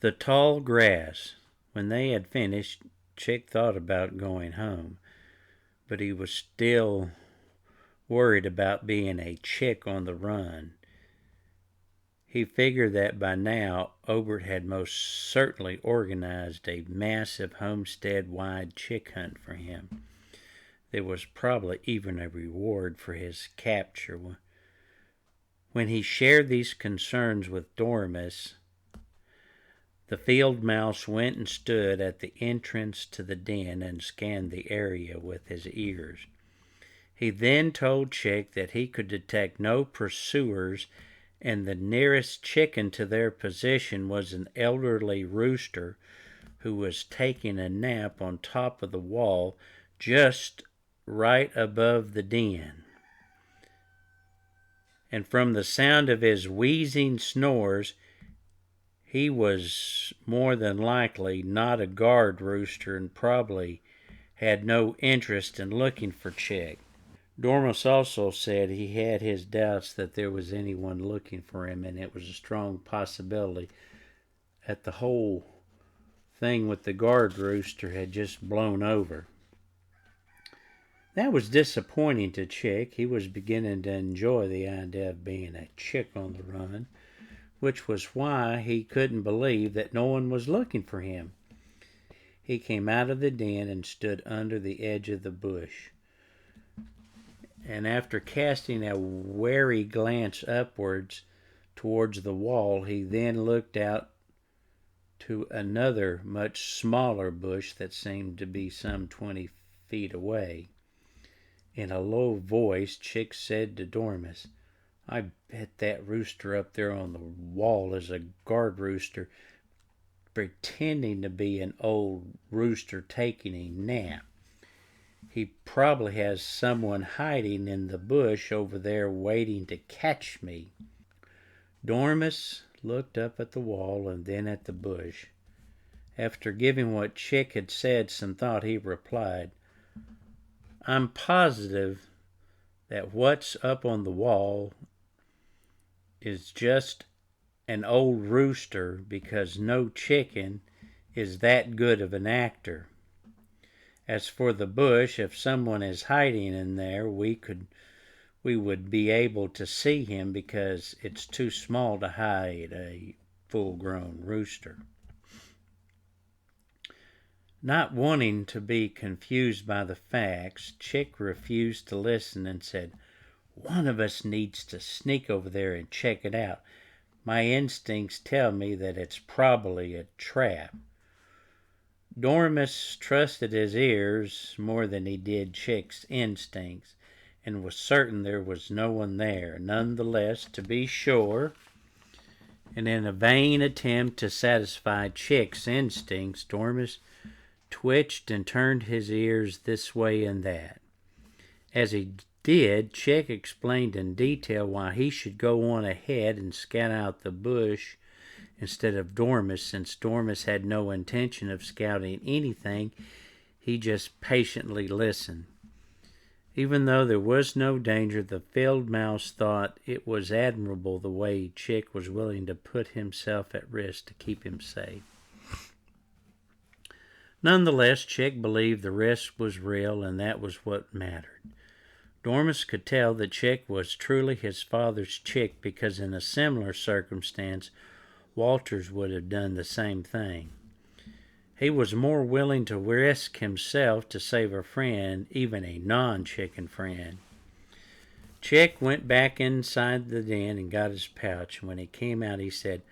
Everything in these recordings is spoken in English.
The tall grass. When they had finished, Chick thought about going home, but he was still worried about being a chick on the run. He figured that by now Obert had most certainly organized a massive homestead-wide chick hunt for him. There was probably even a reward for his capture. When he shared these concerns with Dormus, the field mouse went and stood at the entrance to the den and scanned the area with his ears. He then told Chick that he could detect no pursuers, and the nearest chicken to their position was an elderly rooster who was taking a nap on top of the wall just right above the den. And from the sound of his wheezing snores, he was more than likely not a guard rooster and probably had no interest in looking for Chick. Dormus also said he had his doubts that there was anyone looking for him, and it was a strong possibility that the whole thing with the guard rooster had just blown over. That was disappointing to Chick. He was beginning to enjoy the idea of being a chick on the run, which was why he couldn't believe that no one was looking for him. He came out of the den and stood under the edge of the bush. And after casting a wary glance upwards towards the wall, he then looked out to another much smaller bush that seemed to be some 20 feet away. In a low voice, Chick said to Dormus, "I bet that rooster up there on the wall is a guard rooster pretending to be an old rooster taking a nap. He probably has someone hiding in the bush over there waiting to catch me." Dormus looked up at the wall and then at the bush. After giving what Chick had said some thought, he replied, "I'm positive that what's up on the wall is just an old rooster, because no chicken is that good of an actor. As for the bush, if someone is hiding in there, we would be able to see him because it's too small to hide a full-grown rooster." Not wanting to be confused by the facts, Chick refused to listen and said, "One of us needs to sneak over there and check it out. My instincts tell me that it's probably a trap." Dormus trusted his ears more than he did Chick's instincts, and was certain there was no one there. Nonetheless, to be sure, and in a vain attempt to satisfy Chick's instincts, Dormus twitched and turned his ears this way and that. As he did, Chick explained in detail why he should go on ahead and scout out the bush instead of Dormus, since Dormus had no intention of scouting anything. He just patiently listened. Even though there was no danger, the field mouse thought it was admirable the way Chick was willing to put himself at risk to keep him safe. Nonetheless, Chick believed the risk was real, and that was what mattered. Dormus could tell that Chick was truly his father's chick, because in a similar circumstance, Walters would have done the same thing. He was more willing to risk himself to save a friend, even a non-chicken friend. Chick went back inside the den and got his pouch, and when he came out he said,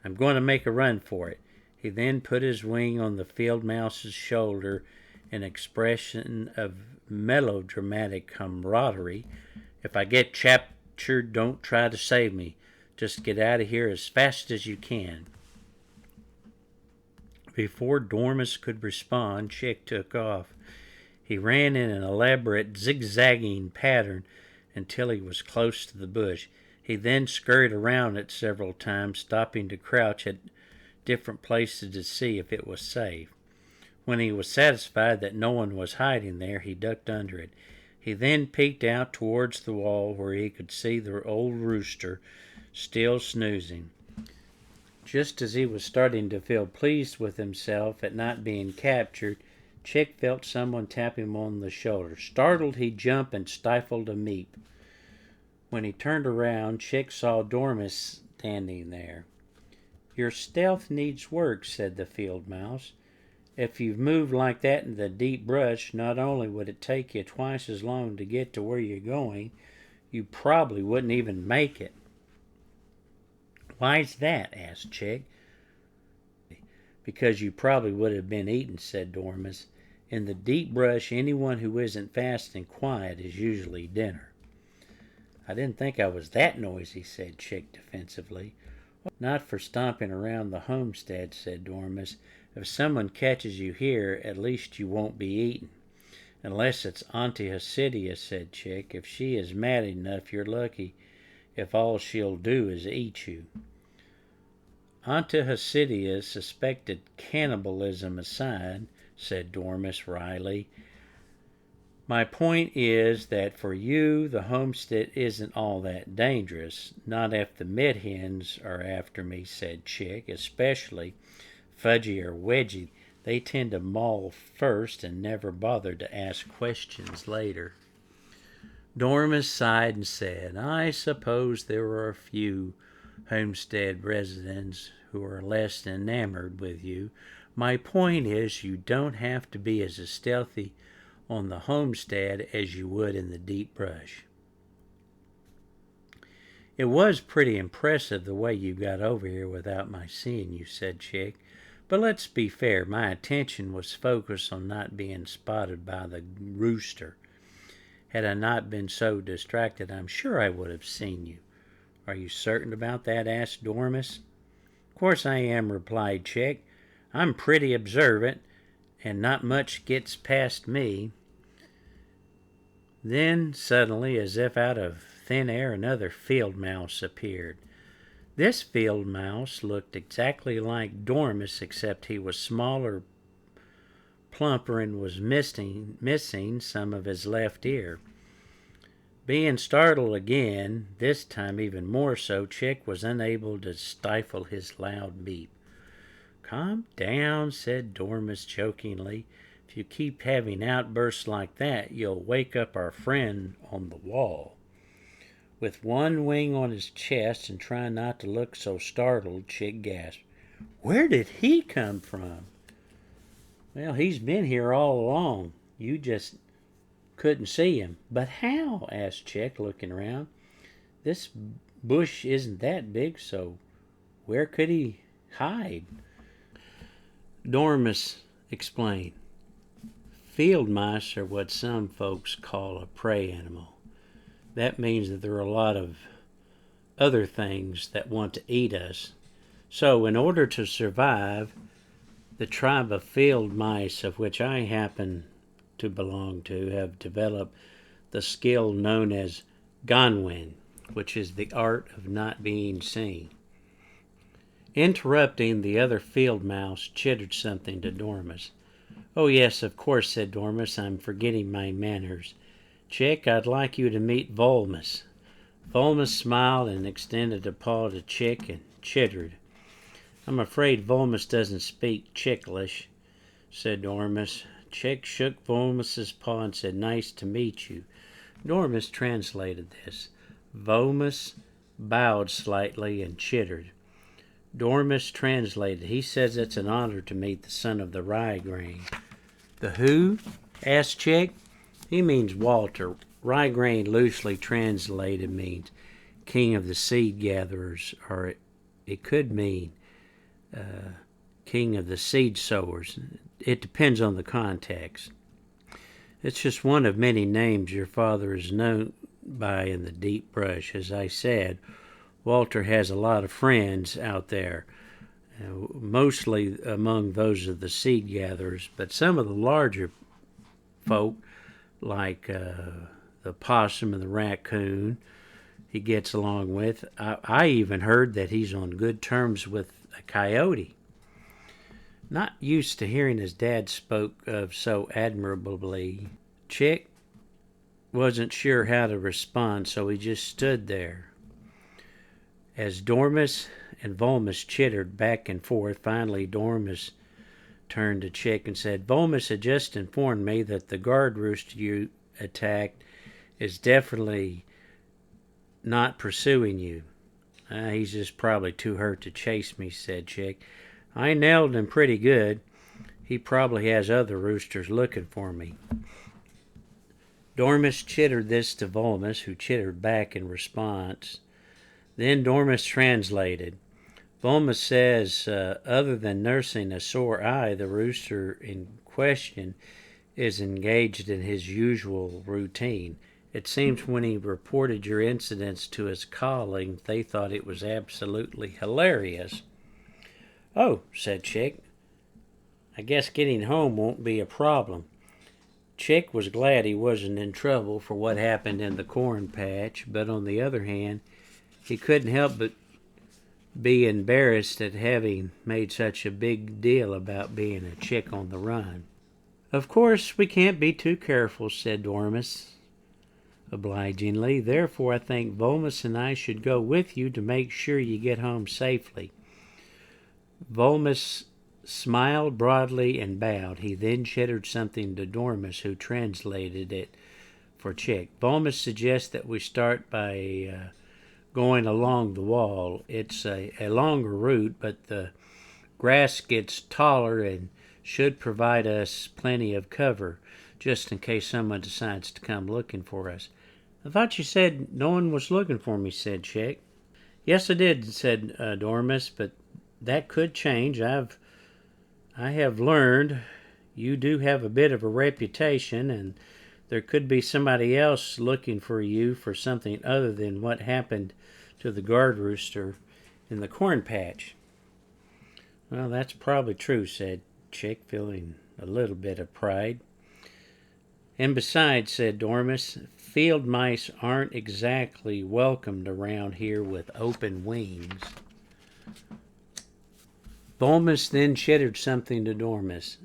"I'm going to make a run for it." He then put his wing on the field mouse's shoulder, an expression of melodramatic camaraderie. "If I get captured, don't try to save me. Just get out of here as fast as you can." Before Dormus could respond, Chick took off. He ran in an elaborate zigzagging pattern until he was close to the bush. He then scurried around it several times, stopping to crouch at different places to see if it was safe. When he was satisfied that no one was hiding there, he ducked under it. He then peeked out towards the wall where he could see the old rooster still snoozing. Just as he was starting to feel pleased with himself at not being captured, Chick felt someone tap him on the shoulder. Startled, he jumped and stifled a meep. When he turned around, Chick saw Dormouse standing there. "Your stealth needs work," said the field mouse. "If you've moved like that in the deep brush, not only would it take you twice as long to get to where you're going, you probably wouldn't even make it." "Why's that?" asked Chick. "Because you probably would have been eaten," said Dormouse. "In the deep brush, anyone who isn't fast and quiet is usually dinner." "I didn't think I was that noisy," said Chick defensively. "Not for stomping around the homestead," said Dormouse. "If someone catches you here, at least you won't be eaten." "Unless it's Auntie Hasidia," said Chick. "If she is mad enough, you're lucky if all she'll do is eat you." "Auntie Hasidia suspected cannibalism aside," said Dormouse wryly, "my point is that for you the homestead isn't all that dangerous. Not if the mid-hens are after me," said Chick. "Especially Fudgy or Wedgie. They tend to maul first and never bother to ask questions later." Dormouse sighed and said, "I suppose there are a few homestead residents who are less enamored with you. My point is, you don't have to be as stealthy on the homestead as you would in the deep brush." "It was pretty impressive the way you got over here without my seeing you," said Chick. "But let's be fair, my attention was focused on not being spotted by the rooster. Had I not been so distracted, I'm sure I would have seen you." "Are you certain about that?" asked Dormouse. "Of course I am," replied Chick. "I'm pretty observant, and not much gets past me." Then, suddenly, as if out of thin air, another field mouse appeared. This field mouse looked exactly like Dormouse, except he was smaller, plumper, and was missing some of his left ear. Being startled again, this time even more so, Chick was unable to stifle his loud beep. "Calm down," said Dormouse jokingly. "If you keep having outbursts like that, you'll wake up our friend on the wall." With one wing on his chest and trying not to look so startled, Chick gasped, "Where did he come from?" "Well, he's been here all along. You just couldn't see him." "But how?" asked Chick, looking around. "This bush isn't that big, so where could he hide?" Dormouse explained. "Field mice are what some folks call a prey animal. That means that there are a lot of other things that want to eat us. So, in order to survive, the tribe of field mice, of which I happen to belong to, have developed the skill known as Grymme, which is the art of not being seen." Interrupting, the other field mouse chittered something to Dormouse. "Oh yes, of course," said Dormouse. "I'm forgetting my manners. Chick, I'd like you to meet Volmus." Volmus smiled and extended a paw to Chick and chittered. "I'm afraid Volmus doesn't speak Chicklish," said Dormouse. Chick shook Volmus's paw and said, "Nice to meet you." Dormouse translated this. Volmus bowed slightly and chittered. Dormouse translated. "He says it's an honor to meet the son of the rye grain." "The who?" asked Chick. "He means Walter. Rye grain, loosely translated, means king of the seed gatherers, or it could mean king of the seed sowers. It depends on the context. It's just one of many names your father is known by in the deep brush. As I said, Walter has a lot of friends out there, mostly among those of the seed gatherers, but some of the larger folk, like the possum and the raccoon, he gets along with. I even heard that he's on good terms with a coyote." Not used to hearing his dad spoke of so admirably, Chick wasn't sure how to respond, so he just stood there. As Dormouse and Volmus chittered back and forth. Finally, Dormus turned to Chick and said, "Volmus had just informed me that the guard rooster you attacked is definitely not pursuing you." "He's just probably too hurt to chase me," said Chick. "I nailed him pretty good. He probably has other roosters looking for me." Dormus chittered this to Volmus, who chittered back in response. Then Dormus translated. Volmus says, other than nursing a sore eye, the rooster in question is engaged in his usual routine. It seems when he reported your incidents to his colleagues, they thought it was absolutely hilarious. "Oh," said Chick, "I guess getting home won't be a problem." Chick was glad he wasn't in trouble for what happened in the corn patch, but on the other hand, he couldn't help but be embarrassed at having made such a big deal about being a chick on the run. "Of course, we can't be too careful," said Dormus obligingly. "Therefore, I think Volmus and I should go with you to make sure you get home safely." Volmus smiled broadly and bowed. He then chittered something to Dormus, who translated it for Chick. "Volmus suggests that we start by going along the wall. It's a longer route, but the grass gets taller and should provide us plenty of cover, just in case someone decides to come looking for us." "I thought you said no one was looking for me," said Chick. "Yes, I did," said Dormus, "but that could change. I have learned you do have a bit of a reputation, and there could be somebody else looking for you for something other than what happened to the guard rooster in the corn patch." "Well, that's probably true," said Chick, feeling a little bit of pride. "And besides," said Dormus, "field mice aren't exactly welcomed around here with open wings." Volmus then chittered something to Dormus.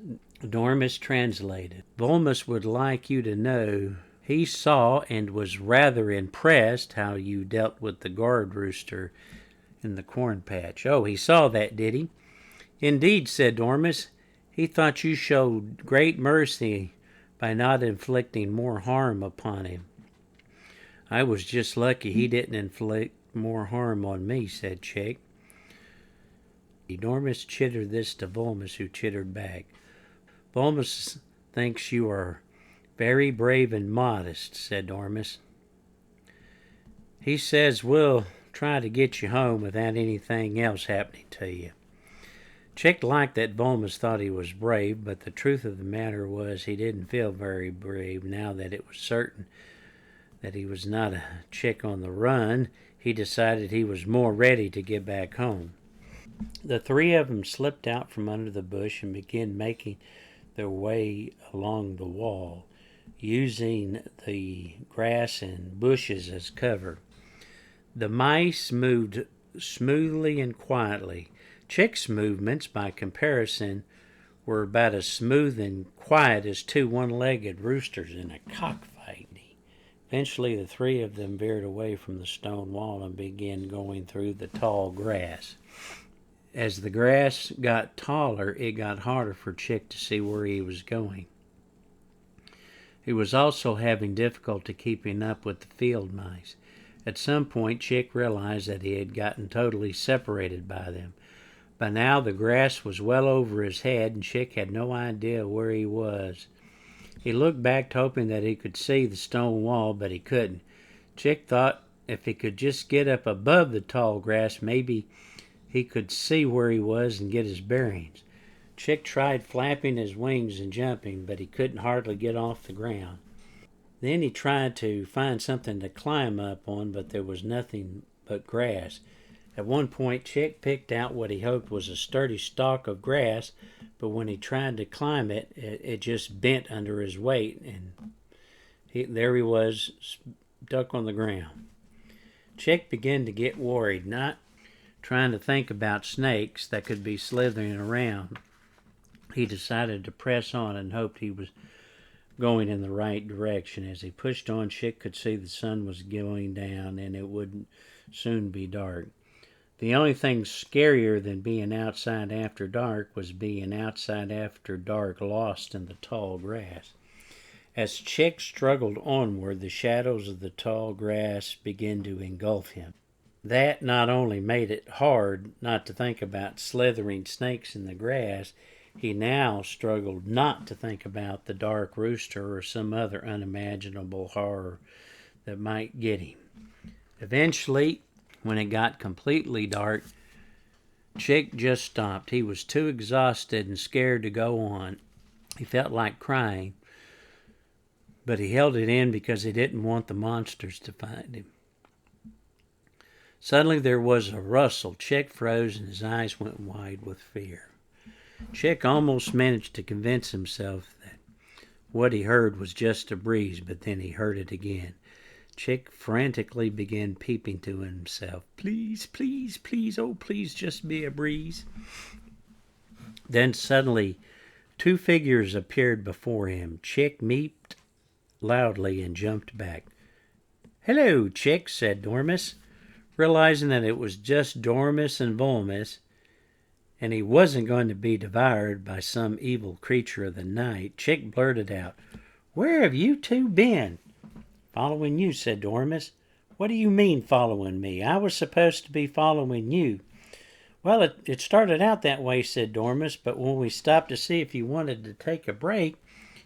Dormus translated. "Volmus would like you to know he saw and was rather impressed how you dealt with the guard rooster in the corn patch." "Oh, he saw that, did he?" "Indeed," said Dormus. "He thought you showed great mercy by not inflicting more harm upon him." "I was just lucky he didn't inflict more harm on me," said Chick. Dormus chittered this to Volmus, who chittered back. "Volmus thinks you are very brave and modest," said Dormus. "He says we'll try to get you home without anything else happening to you." Chick liked that Volmus thought he was brave, but the truth of the matter was he didn't feel very brave now that it was certain that he was not a chick on the run. He decided he was more ready to get back home. The three of them slipped out from under the bush and began making their way along the wall, using the grass and bushes as cover. The mice moved smoothly and quietly. Chick's movements, by comparison, were about as smooth and quiet as two one-legged roosters in a cockfight. Eventually, the three of them veered away from the stone wall and began going through the tall grass. As the grass got taller, it got harder for Chick to see where he was going. He was also having difficulty keeping up with the field mice. At some point, Chick realized that he had gotten totally separated by them. By now, the grass was well over his head, and Chick had no idea where he was. He looked back, hoping that he could see the stone wall, but he couldn't. Chick thought if he could just get up above the tall grass, maybe he could see where he was and get his bearings. Chick tried flapping his wings and jumping, but he couldn't hardly get off the ground. Then he tried to find something to climb up on, but there was nothing but grass. At one point, Chick picked out what he hoped was a sturdy stalk of grass, but when he tried to climb it, it just bent under his weight, and there he was, stuck on the ground. Chick began to get worried, not trying to think about snakes that could be slithering around. He decided to press on and hoped he was going in the right direction. As he pushed on, Chick could see the sun was going down and it would soon be dark. The only thing scarier than being outside after dark was being outside after dark lost in the tall grass. As Chick struggled onward, the shadows of the tall grass began to engulf him. That not only made it hard not to think about slithering snakes in the grass, he now struggled not to think about the dark rooster or some other unimaginable horror that might get him. Eventually, when it got completely dark, Chick just stopped. He was too exhausted and scared to go on. He felt like crying, but he held it in because he didn't want the monsters to find him. Suddenly there was a rustle. Chick froze and his eyes went wide with fear. Chick almost managed to convince himself that what he heard was just a breeze, but then he heard it again. Chick frantically began peeping to himself. Please, please, please, oh please just be a breeze. Then suddenly 2 figures appeared before him. Chick meeped loudly and jumped back. Hello, Chick, said Dormus. Realizing that it was just Dormus and Volmus, and he wasn't going to be devoured by some evil creature of the night, Chick blurted out, Where have you two been? Following you, said Dormus. What do you mean following me? I was supposed to be following you. Well, it started out that way, said Dormus, but when we stopped to see if you wanted to take a break,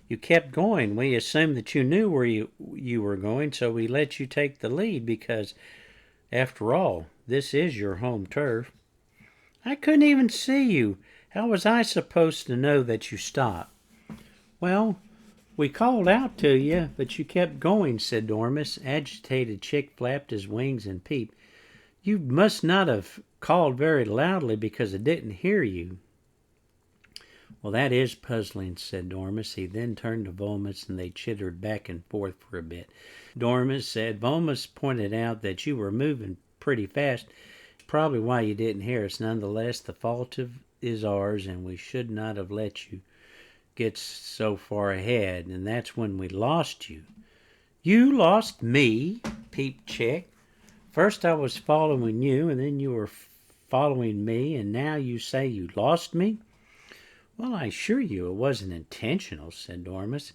you kept going. We assumed that you knew where you were going, so we let you take the lead because, after all, this is your home turf. I couldn't even see you. How was I supposed to know that you stopped? Well, we called out to you, but you kept going, said Dormus. Agitated Chick flapped his wings and peeped. You must not have called very loudly because I didn't hear you. Well, that is puzzling, said Dormus. He then turned to Volmus and they chittered back and forth for a bit. Dormus said, Volmus pointed out that you were moving pretty fast, probably why you didn't hear us. Nonetheless, the fault is ours, and we should not have let you get so far ahead, and that's when we lost you. You lost me? Peeped Chick. First I was following you, and then you were following me, and now you say you lost me? Well, I assure you it wasn't intentional, said Dormus.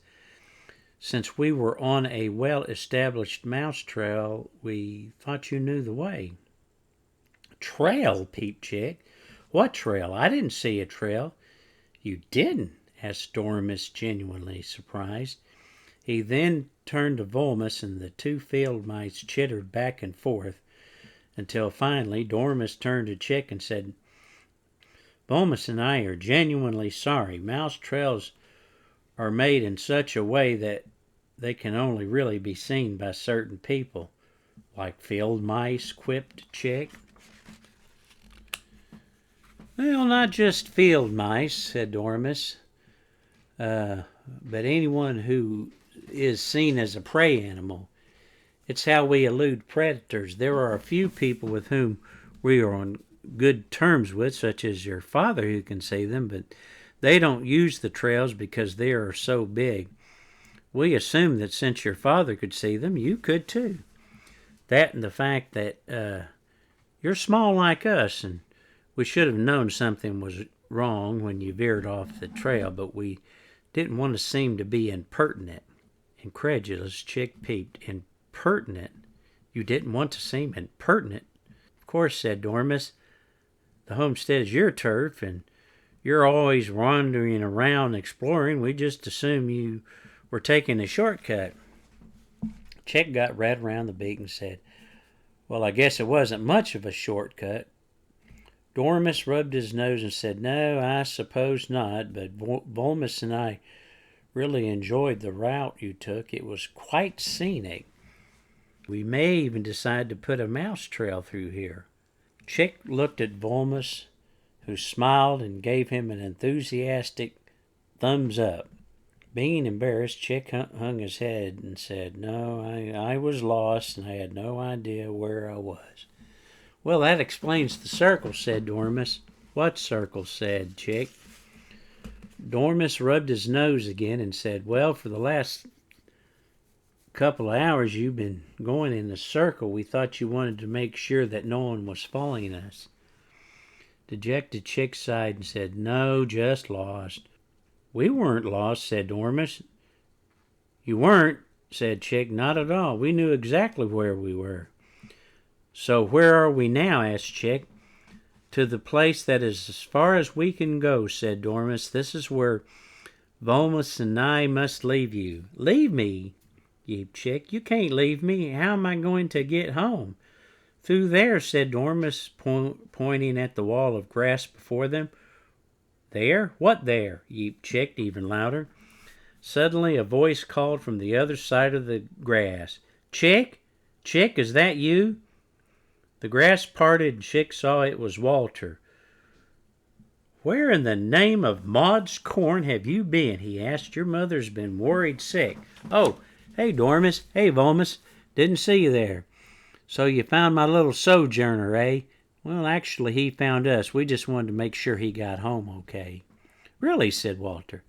Since we were on a well-established mouse trail, we thought you knew the way. Trail? Peeped Chick. What trail? I didn't see a trail. You didn't? Asked Dormus, genuinely surprised. He then turned to Volmus, and the 2 field mice chittered back and forth until finally Dormus turned to Chick and said, Volmus and I are genuinely sorry. Mouse trails are made in such a way that they can only really be seen by certain people. Like field mice, quipped Chick. Well, not just field mice, said Dormus, but anyone who is seen as a prey animal. It's how we elude predators. There are a few people with whom we are on good terms with, such as your father, who can see them, but they don't use the trails because they are so big. We assume that since your father could see them, you could too. That and the fact that you're small like us, and we should have known something was wrong when you veered off the trail, but we didn't want to seem to be impertinent. Incredulous Chick peeped. Impertinent? You didn't want to seem impertinent? Of course, said Dormus. The homestead is your turf, and you're always wandering around exploring. We just assumed you were taking a shortcut. Chick got right around the beak and said, Well, I guess it wasn't much of a shortcut. Dormus rubbed his nose and said, No, I suppose not, but Volmus and I really enjoyed the route you took. It was quite scenic. We may even decide to put a mouse trail through here. Chick looked at Volmus, who smiled and gave him an enthusiastic thumbs up. Being embarrassed, Chick hung his head and said, No, I was lost and I had no idea where I was. Well, that explains the circle, said Dormus. What circle? Said Chick. Dormus rubbed his nose again and said, Well, for the last couple of hours you've been going in a circle. We thought you wanted to make sure that no one was following us." Dejected Chick sighed and said, "No, just lost." "We weren't lost," said Dormus. "You weren't," said Chick. "Not at all. We knew exactly where we were." "So where are we now?" asked Chick. "To the place that is as far as we can go," said Dormus. "This is where Volmus and I must leave you." "Leave me?" yeeped Chick. "You can't leave me. How am I going to get home?" "Through there," said Dormus, pointing at the wall of grass before them. "There? What there?" yeeped Chick even louder. Suddenly a voice called from the other side of the grass. "Chick? Chick, is that you?" The grass parted and Chick saw it was Walter. "Where in the name of Maud's corn have you been?" he asked. "Your mother's been worried sick." "Oh, hey, Dormus. Hey, Volmus. Didn't see you there. So you found my little sojourner, eh?" "Well, actually, he found us. We just wanted to make sure he got home okay." "Really?" said Walter.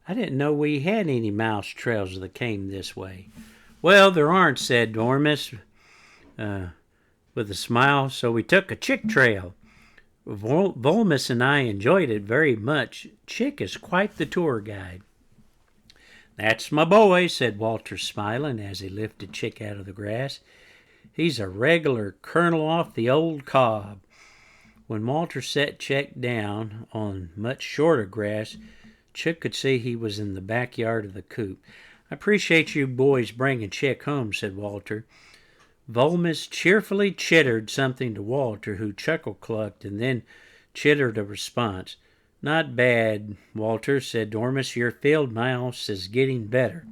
"I didn't know we had any mouse trails that came this way." "Well, there aren't," said Dormus with a smile, "so we took a Chick trail. Volmus and I enjoyed it very much. Chick is quite the tour guide." "That's my boy," said Walter, smiling as he lifted Chick out of the grass. "He's a regular kernel off the old cob." When Walter set Chick down on much shorter grass, Chick could see he was in the backyard of the coop. "I appreciate you boys bringing Chick home," said Walter. Volmus cheerfully chittered something to Walter, who chuckle-clucked and then chittered a response. "Not bad, Walter," said Dormus. "Your field mouse is getting better."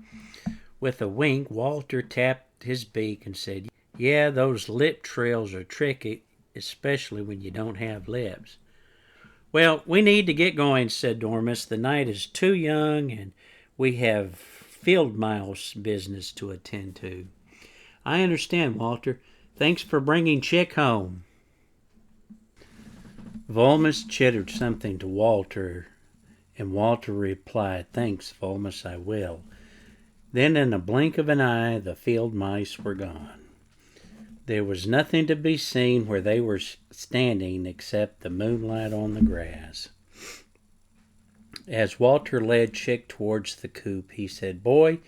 With a wink, Walter tapped his beak and said, "Yeah, those lip trails are tricky, especially when you don't have lips." "Well, we need to get going," said Dormus. "The night is too young, and we have field mouse business to attend to." "I understand, Walter. Thanks for bringing Chick home." Volmus chittered something to Walter, and Walter replied, "Thanks, Volmus, I will." Then in a blink of an eye, the field mice were gone. There was nothing to be seen where they were standing except the moonlight on the grass. As Walter led Chick towards the coop, he said, "Boy,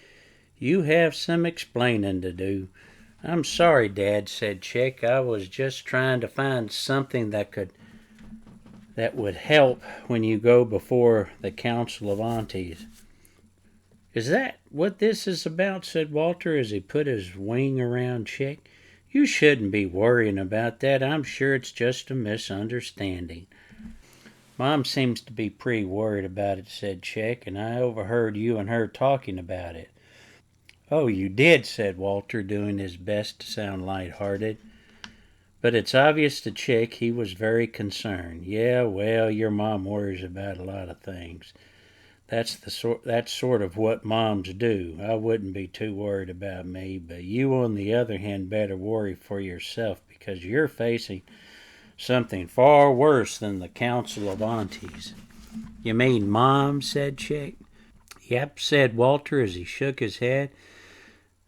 you have some explaining to do." "I'm sorry, Dad," said Chick. "I was just trying to find something that would help when you go before the Council of Aunties." "Is that what this is about?" said Walter as he put his wing around Chick. "You shouldn't be worrying about that. I'm sure it's just a misunderstanding." "Mom seems to be pretty worried about it," said Chick, "and I overheard you and her talking about it." "Oh, you did," said Walter, doing his best to sound light-hearted. But it's obvious to Chick he was very concerned. "Yeah, well, your mom worries about a lot of things. That's sort of what moms do. I wouldn't be too worried about me, but you, on the other hand, better worry for yourself because you're facing something far worse than the Council of Aunties." "You mean Mom?" said Chick. "Yep," said Walter as he shook his head.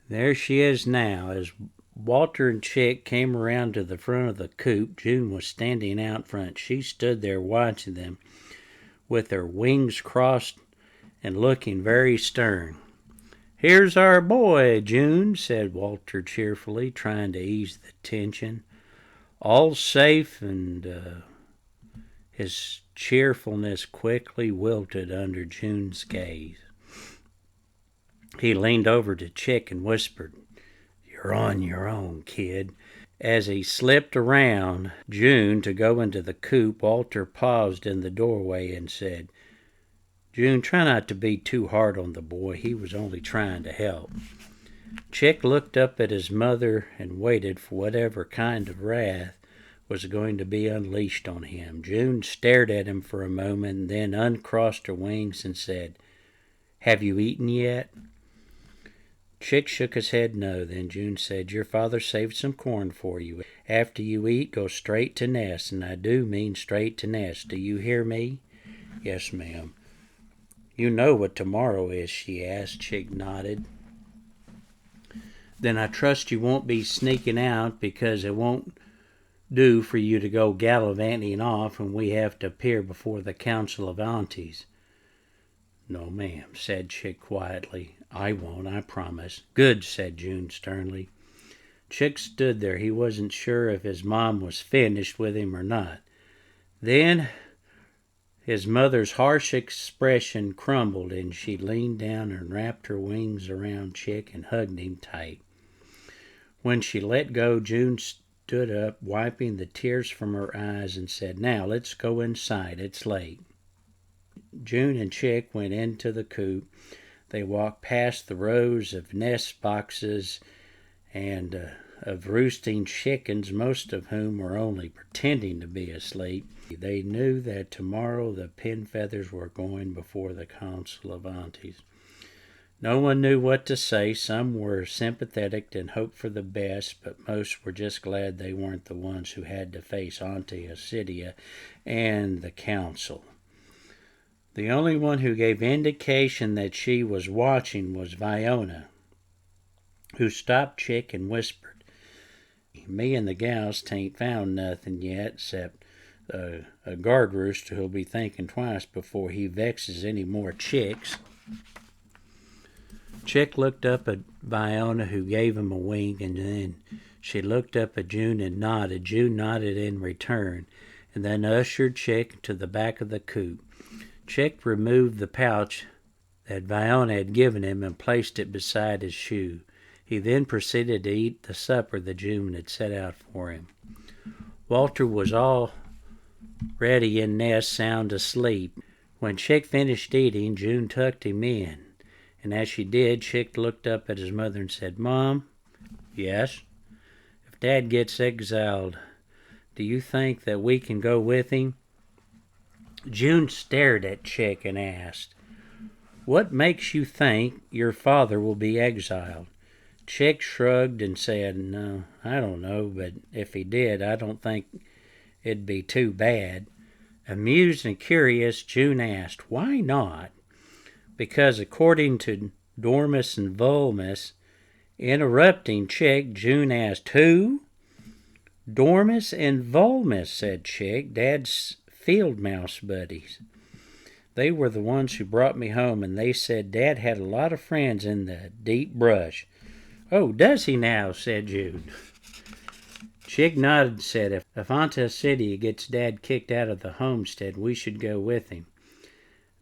"There she is now." As Walter and Chick came around to the front of the coop, June was standing out front. She stood there watching them with her wings crossed and looking very stern. "Here's our boy, June," said Walter cheerfully, trying to ease the tension. "All safe," and his cheerfulness quickly wilted under June's gaze. He leaned over to Chick and whispered, "You're on your own, kid." As he slipped around June to go into the coop, Walter paused in the doorway and said, "June, try not to be too hard on the boy. He was only trying to help." Chick looked up at his mother and waited for whatever kind of wrath was going to be unleashed on him. June stared at him for a moment and then uncrossed her wings and said, "Have you eaten yet?" Chick shook his head no. Then June said, "Your father saved some corn for you. After you eat, go straight to nest, and I do mean straight to nest. Do you hear me?" "Yes, ma'am." "You know what tomorrow is?" she asked. Chick nodded. Then I trust you won't be sneaking out, because it won't do for you to go gallivanting off when we have to appear before the Council of Aunties." "No, ma'am," said Chick quietly. "I won't, I promise." "Good," said June sternly. Chick stood there. He wasn't sure if his mom was finished with him or not. Then his mother's harsh expression crumbled, and she leaned down and wrapped her wings around Chick and hugged him tight. When she let go, June stood up, wiping the tears from her eyes, and said, "Now let's go inside. It's late." June and Chick went into the coop. They walked past the rows of nest boxes and of roosting chickens, most of whom were only pretending to be asleep. They knew that tomorrow the pin feathers were going before the Council of Aunties. No one knew what to say. Some were sympathetic and hoped for the best, but most were just glad they weren't the ones who had to face Auntie Acidia and the council. The only one who gave indication that she was watching was Viona, who stopped Chick and whispered, "Me and the gals tain't found nothing yet, except a guard rooster who'll be thinking twice before he vexes any more chicks." Chick looked up at Viona, who gave him a wink, and then she looked up at June and nodded. June nodded in return, and then ushered Chick to the back of the coop. Chick removed the pouch that Viona had given him and placed it beside his shoe. He then proceeded to eat the supper that June had set out for him. Walter was already in nest, sound asleep. When Chick finished eating, June tucked him in, and as she did, Chick looked up at his mother and said, "Mom." "Yes." "If Dad gets exiled, do you think that we can go with him?" June stared at Chick and asked, "What makes you think your father will be exiled?" Chick shrugged and said, "No, I don't know, but if he did, I don't think it'd be too bad." Amused and curious, June asked, "Why not?" "Because according to Dormus and Volmus." Interrupting Chick, June asked, "Who?" "Dormus and Volmus," said Chick, "Dad's field mouse buddies. They were the ones who brought me home, and they said Dad had a lot of friends in the deep brush." "Oh, does he now?" said June. Chick nodded and said, if Aunt Acidia gets Dad kicked out of the homestead, we should go with him."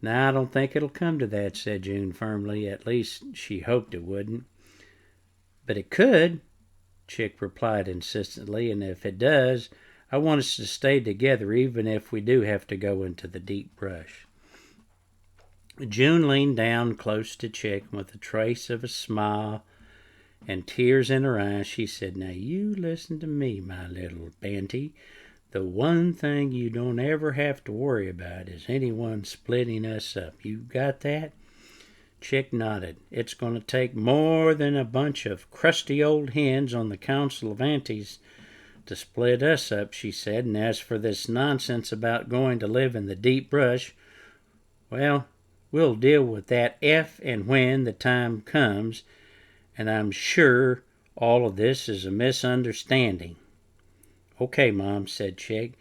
"No, I don't think it'll come to that," said June firmly. At least she hoped it wouldn't. "But it could," Chick replied insistently, "and if it does, I want us to stay together even if we do have to go into the deep brush." June leaned down close to Chick, and with a trace of a smile and tears in her eyes, she said, "Now you listen to me, my little Banty. The one thing you don't ever have to worry about is anyone splitting us up. You got that?" Chick nodded. "It's going to take more than a bunch of crusty old hens on the Council of Aunties to split us up," she said. "And as for this nonsense about going to live in the deep brush, well, we'll deal with that if and when the time comes, and I'm sure all of this is a misunderstanding." "Okay, Mom," said Chick.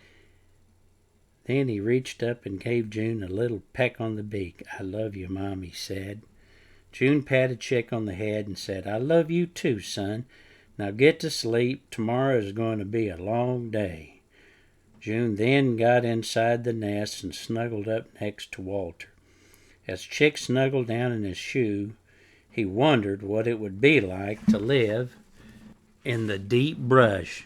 Then he reached up and gave June a little peck on the beak. "I love you, Mom," he said. June patted Chick on the head and said, "I love you too, son. Now get to sleep. Tomorrow is going to be a long day." June then got inside the nest and snuggled up next to Walter. As Chick snuggled down in his shoe, he wondered what it would be like to live in the deep brush.